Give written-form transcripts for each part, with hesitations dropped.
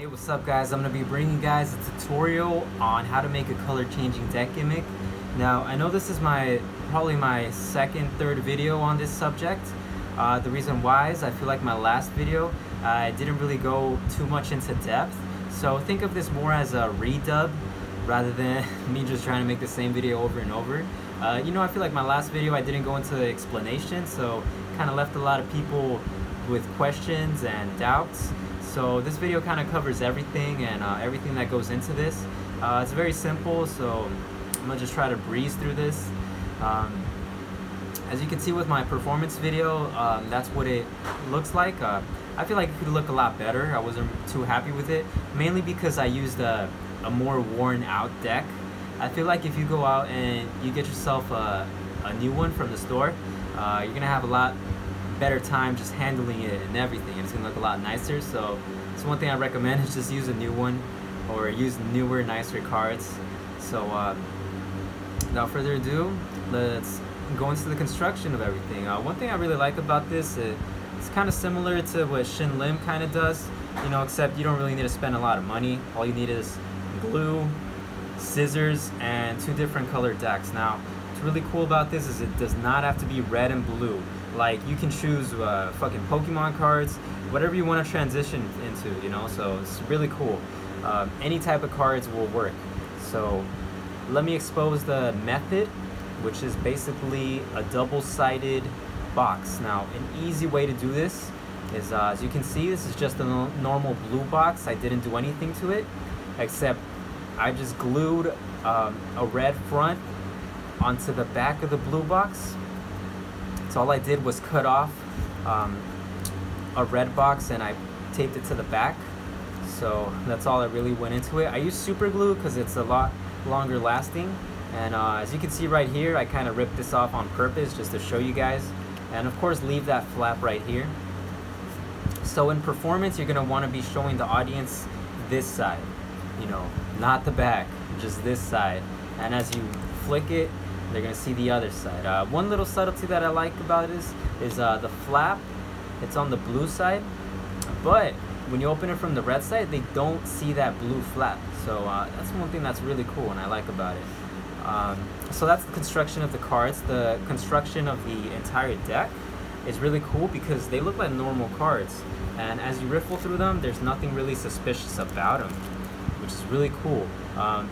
Hey, what's up guys? I'm going to be bringing you guys a tutorial on how to make a color changing deck gimmick. Now, I know this is probably my second, third video on this subject. The reason why is I feel like my last video, I didn't really go too much into depth. So think of this more as a redub rather than me just trying to make the same video over and over. I feel like my last video I didn't go into explanation, so kind of left a lot of people with questions and doubts. So this video kind of covers everything and everything that goes into this. It's very simple, so I'm gonna just try to breeze through this. As you can see with my performance video, that's what it looks like. I feel like it could look a lot better. I wasn't too happy with it, mainly because I used a more worn out deck. I feel like if you go out and you get yourself a new one from the store, you're gonna have a lot better time just handling it and everything. It's gonna look a lot nicer. So it's one thing I recommend is just use a new one or use newer, nicer cards. So without further ado, let's go into the construction of everything. One thing I really like about this, it's kind of similar to what Shin Lim kind of does, except you don't really need to spend a lot of money. All you need is glue, scissors, and 2 different colored decks. Now, what's really cool about this is it does not have to be red and blue. Like, you can choose fucking Pokemon cards, whatever you want to transition into, so it's really cool. Any type of cards will work. So let me expose the method, which is basically a double-sided box. Now, an easy way to do this is, as you can see, this is just a normal blue box. I didn't do anything to it, except I just glued a red front onto the back of the blue box. So all I did was cut off a red box and I taped it to the back. So that's all that really went into it. I used super glue because it's a lot longer lasting. And as you can see right here, I kind of ripped this off on purpose just to show you guys. And of course, leave that flap right here. So in performance, you're going to want to be showing the audience this side, not the back, just this side. And as you flick it, they're going to see the other side. One little subtlety that I like about this is the flap. It's on the blue side, but when you open it from the red side, they don't see that blue flap. So that's one thing that's really cool and I like about it. So that's the construction of the cards. The construction of the entire deck is really cool because they look like normal cards. And as you riffle through them, there's nothing really suspicious about them, which is really cool.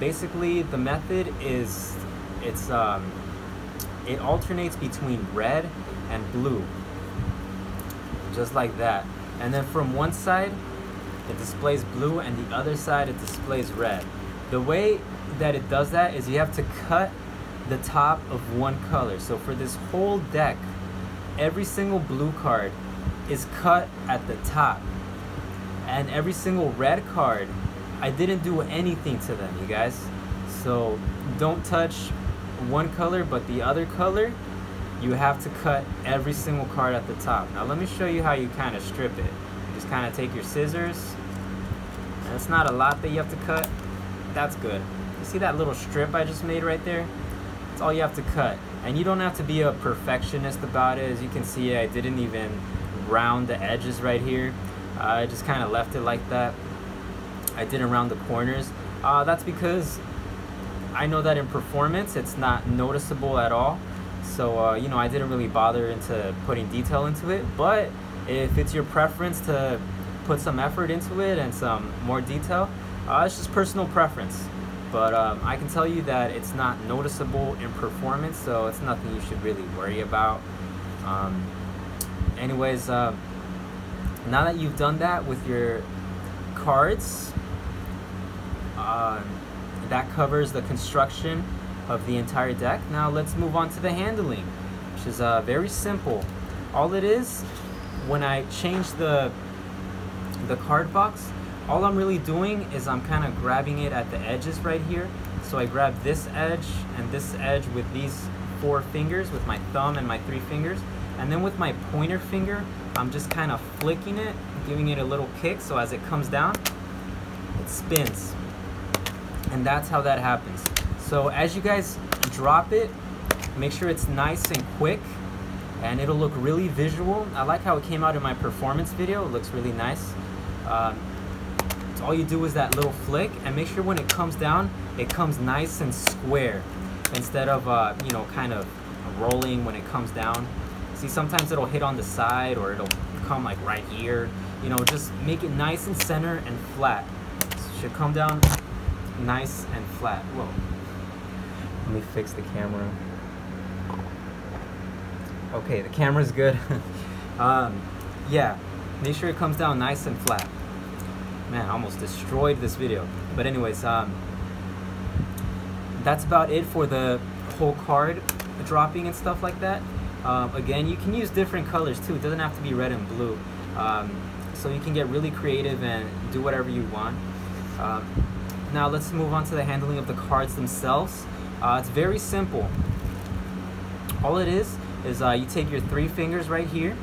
Basically, the method is, it alternates between red and blue, just like that. And then from one side, it displays blue, and the other side, it displays red. The way that it does that is you have to cut the top of one color. So for this whole deck, every single blue card is cut at the top, and every single red card, I didn't do anything to them, you guys. So don't touch one color, but the other color, you have to cut every single card at the top. Now let me show you how you kind of strip it. You just kind of take your scissors, and it's not a lot that you have to cut. That's good. You see that little strip I just made right there? That's all you have to cut. And you don't have to be a perfectionist about it. As you can see, I didn't even round the edges right here. I just kind of left it like that. I didn't round the corners. That's because I know that in performance it's not noticeable at all. So I didn't really bother into putting detail into it. But if it's your preference to put some effort into it and some more detail, it's just personal preference. But I can tell you that it's not noticeable in performance, so it's nothing you should really worry about. Anyways, now that you've done that with your cards, that covers the construction of the entire deck. Now let's move on to the handling, which is very simple. All it is, when I change the card box, all I'm really doing is I'm kind of grabbing it at the edges right here. So I grab this edge and this edge with these 4 fingers, with my thumb and my 3 fingers. And then with my pointer finger, I'm just kind of flicking it, giving it a little kick, so as it comes down, it spins. And that's how that happens. So as you guys drop it, make sure it's nice and quick, and it'll look really visual. I like how it came out in my performance video. It looks really nice. So all you do is that little flick, and make sure when it comes down, it comes nice and square instead of you know, kind of rolling when it comes down. See, sometimes it'll hit on the side or it'll come like right here. You know, just make it nice and center and flat. So it should come down nice and flat. Whoa. Let me fix the camera. Okay, the camera's good. Yeah, make sure it comes down nice and flat. Man, I almost destroyed this video. But anyways, that's about it for the whole card dropping and stuff like that. Again, you can use different colors too. It doesn't have to be red and blue. So you can get really creative and do whatever you want. Now let's move on to the handling of the cards themselves. It's very simple. All it is you take your 3 fingers right here,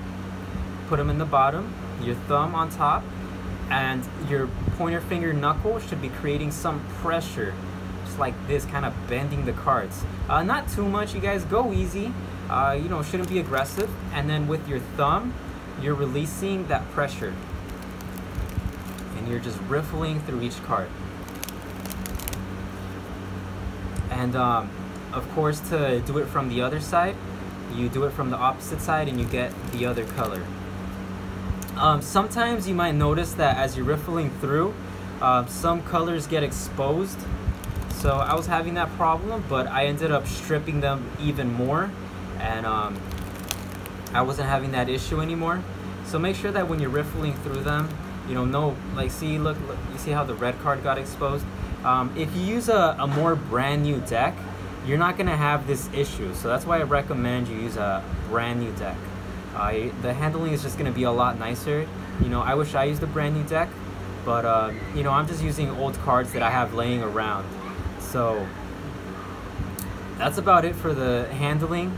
put them in the bottom, your thumb on top, and your pointer finger knuckle should be creating some pressure, just like this, kind of bending the cards. Not too much, you guys, go easy. You know, shouldn't be aggressive. And then with your thumb, you're releasing that pressure, and you're just riffling through each card. And of course, to do it from the other side, you do it from the opposite side and you get the other color. Sometimes you might notice that as you're riffling through, some colors get exposed. So I was having that problem, but I ended up stripping them even more, and I wasn't having that issue anymore. So make sure that when you're riffling through them, you know, like, see, look, you see how the red card got exposed? If you use a more brand new deck, you're not gonna have this issue. So that's why I recommend you use a brand new deck. The handling is just gonna be a lot nicer. You know, I wish I used a brand new deck, but you know, I'm just using old cards that I have laying around. So that's about it for the handling.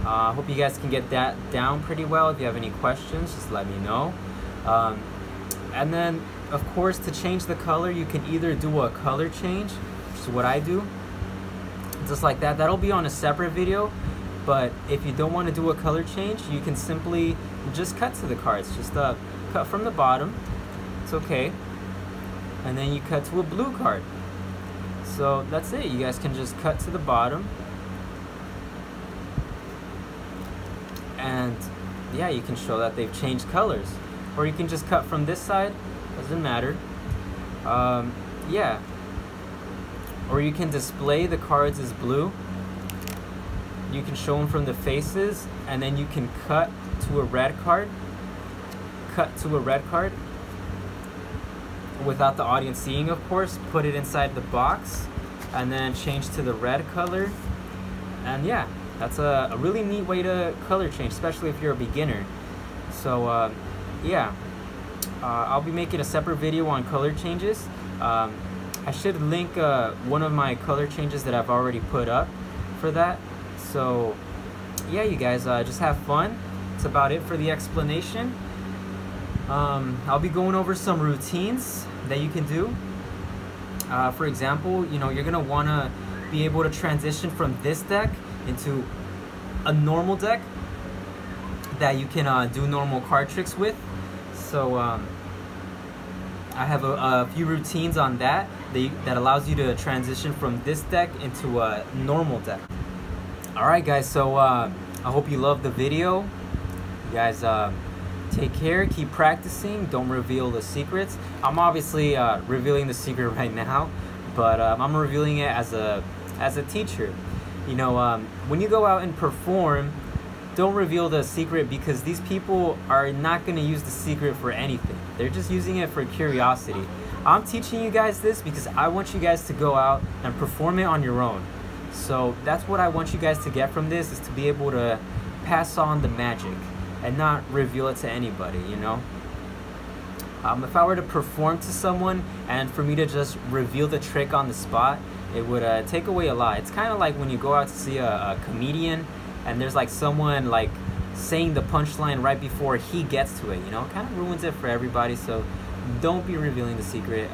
Hope you guys can get that down pretty well. If you have any questions, just let me know. And then, of course, to change the color, you can either do a color change, which is what I do, just like that. That'll be on a separate video. But if you don't want to do a color change, you can simply just cut to the cards. Just cut from the bottom. It's okay. And then you cut to a blue card. So that's it. You guys can just cut to the bottom. And yeah, you can show that they've changed colors. Or you can just cut from this side. Doesn't matter. Yeah. Or you can display the cards as blue. You can show them from the faces, and then you can cut to a red card. Cut to a red card without the audience seeing, of course. Put it inside the box, and then change to the red color. And yeah, that's a really neat way to color change, especially if you're a beginner. So yeah, I'll be making a separate video on color changes. I should link one of my color changes that I've already put up for that. So yeah, you guys, just have fun. That's about it for the explanation. I'll be going over some routines that you can do. For example, you know, you're gonna wanna be able to transition from this deck into a normal deck that you can do normal card tricks with. So I have a few routines on that that allows you to transition from this deck into a normal deck. Alright guys, so I hope you loved the video. You guys take care, keep practicing, don't reveal the secrets. I'm obviously revealing the secret right now, but I'm revealing it as a teacher. You know, when you go out and perform, don't reveal the secret, because these people are not going to use the secret for anything. They're just using it for curiosity. I'm teaching you guys this because I want you guys to go out and perform it on your own. So that's what I want you guys to get from this, is to be able to pass on the magic and not reveal it to anybody, you know? If I were to perform to someone and for me to just reveal the trick on the spot, it would take away a lot. It's kind of like when you go out to see a comedian and there's like someone like saying the punchline right before he gets to it, you know? It kind of ruins it for everybody, so don't be revealing the secret.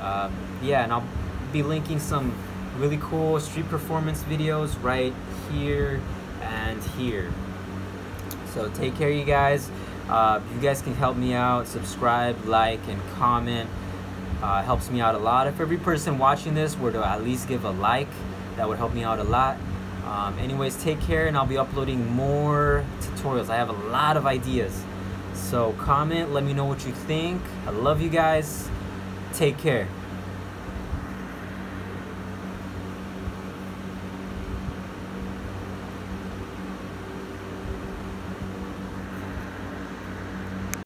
Yeah, and I'll be linking some really cool street performance videos right here and here. So take care, you guys. You guys can help me out, subscribe, like, and comment. Helps me out a lot. If every person watching this were to at least give a like, that would help me out a lot. Anyways, take care, and I'll be uploading more tutorials. I have a lot of ideas. So comment, let me know what you think. I love you guys. Take care.